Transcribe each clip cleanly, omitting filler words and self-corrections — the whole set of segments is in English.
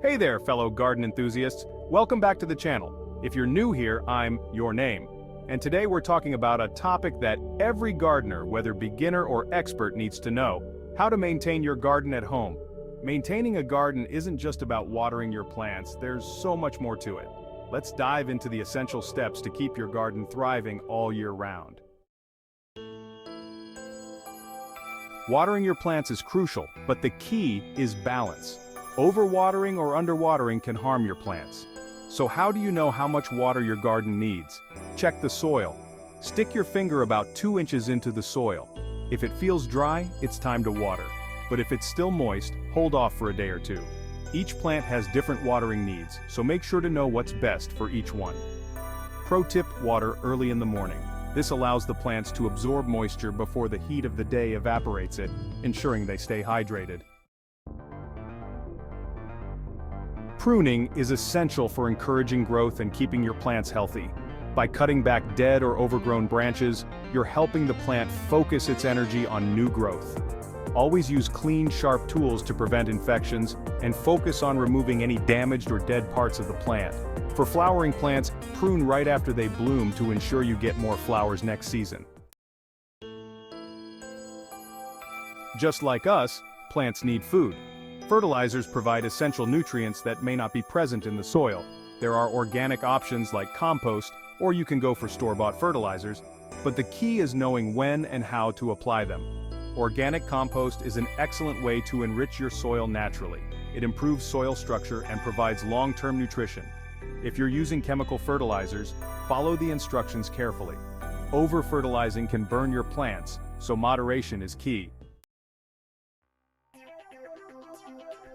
Hey there, fellow garden enthusiasts. Welcome back to the channel. If you're new here, I'm Your Name. And today we're talking about a topic that every gardener, whether beginner or expert, needs to know: how to maintain your garden at home. Maintaining a garden isn't just about watering your plants, there's so much more to it. Let's dive into the essential steps to keep your garden thriving all year round. Watering your plants is crucial, but the key is balance. Overwatering or underwatering can harm your plants. So how do you know how much water your garden needs? Check the soil. Stick your finger about 2 inches into the soil. If it feels dry, it's time to water. But if it's still moist, hold off for a day or two. Each plant has different watering needs, so make sure to know what's best for each one. Pro tip: water early in the morning. This allows the plants to absorb moisture before the heat of the day evaporates it, ensuring they stay hydrated. Pruning is essential for encouraging growth and keeping your plants healthy. By cutting back dead or overgrown branches, you're helping the plant focus its energy on new growth. Always use clean, sharp tools to prevent infections, and focus on removing any damaged or dead parts of the plant. For flowering plants, prune right after they bloom to ensure you get more flowers next season. Just like us, plants need food. Fertilizers provide essential nutrients that may not be present in the soil. There are organic options like compost, or you can go for store-bought fertilizers, but the key is knowing when and how to apply them. Organic compost is an excellent way to enrich your soil naturally. It improves soil structure and provides long-term nutrition. If you're using chemical fertilizers, follow the instructions carefully. Over-fertilizing can burn your plants, so moderation is key.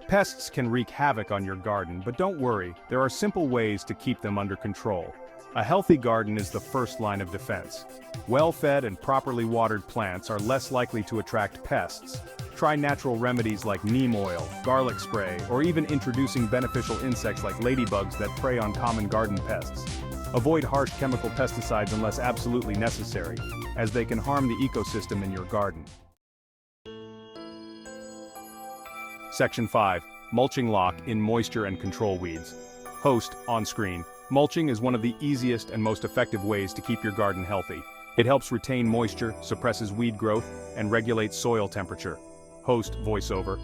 Pests can wreak havoc on your garden, but don't worry, there are simple ways to keep them under control. A healthy garden is the first line of defense. Well-fed and properly watered plants are less likely to attract pests. Try natural remedies like neem oil, garlic spray, or even introducing beneficial insects like ladybugs that prey on common garden pests. Avoid harsh chemical pesticides unless absolutely necessary, as they can harm the ecosystem in your garden. Section 5. Mulching lock in moisture and control weeds. Host on screen. Mulching is one of the easiest and most effective ways to keep your garden healthy. It helps retain moisture, suppresses weed growth, and regulates soil temperature. Host voiceover.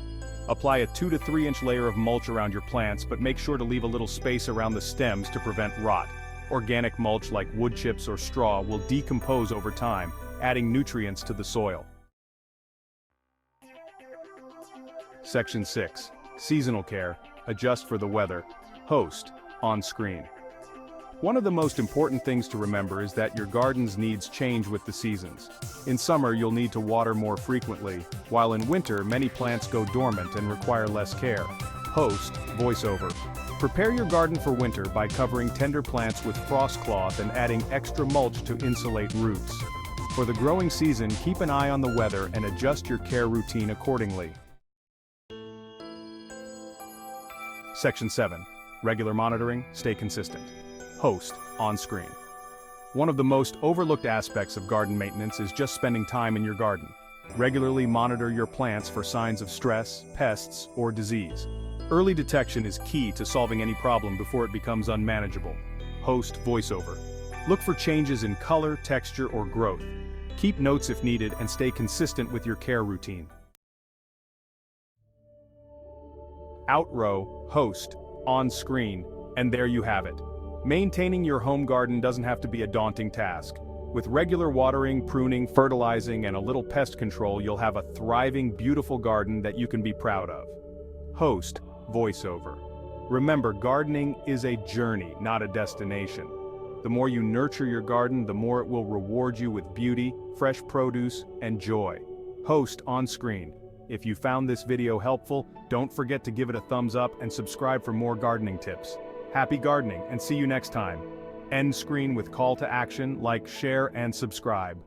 Apply a 2 to 3 inch layer of mulch around your plants, but make sure to leave a little space around the stems to prevent rot. Organic mulch like wood chips or straw will decompose over time, adding nutrients to the soil. Section 6. Seasonal care. Adjust for the weather. Host on screen. One of the most important things to remember is that your garden's needs change with the seasons. In summer, you'll need to water more frequently, while in winter, many plants go dormant and require less care. Host voiceover. Prepare your garden for winter by covering tender plants with frost cloth and adding extra mulch to insulate roots. For the growing season, keep an eye on the weather and adjust your care routine accordingly. Section 7. Regular monitoring, stay consistent. Host on screen. One of the most overlooked aspects of garden maintenance is just spending time in your garden. Regularly monitor your plants for signs of stress, pests, or disease. Early detection is key to solving any problem before it becomes unmanageable. Host voiceover. Look for changes in color, texture, or growth. Keep notes if needed and stay consistent with your care routine. Outrow, host, on screen, and there you have it. Maintaining your home garden doesn't have to be a daunting task. With regular watering, pruning, fertilizing, and a little pest control, you'll have a thriving, beautiful garden that you can be proud of. Host voiceover. Remember, gardening is a journey, not a destination. The more you nurture your garden, the more it will reward you with beauty, fresh produce, and joy. Host on screen. If you found this video helpful, don't forget to give it a thumbs up and subscribe for more gardening tips. Happy gardening, and see you next time. End screen with call to action: like, share, and subscribe.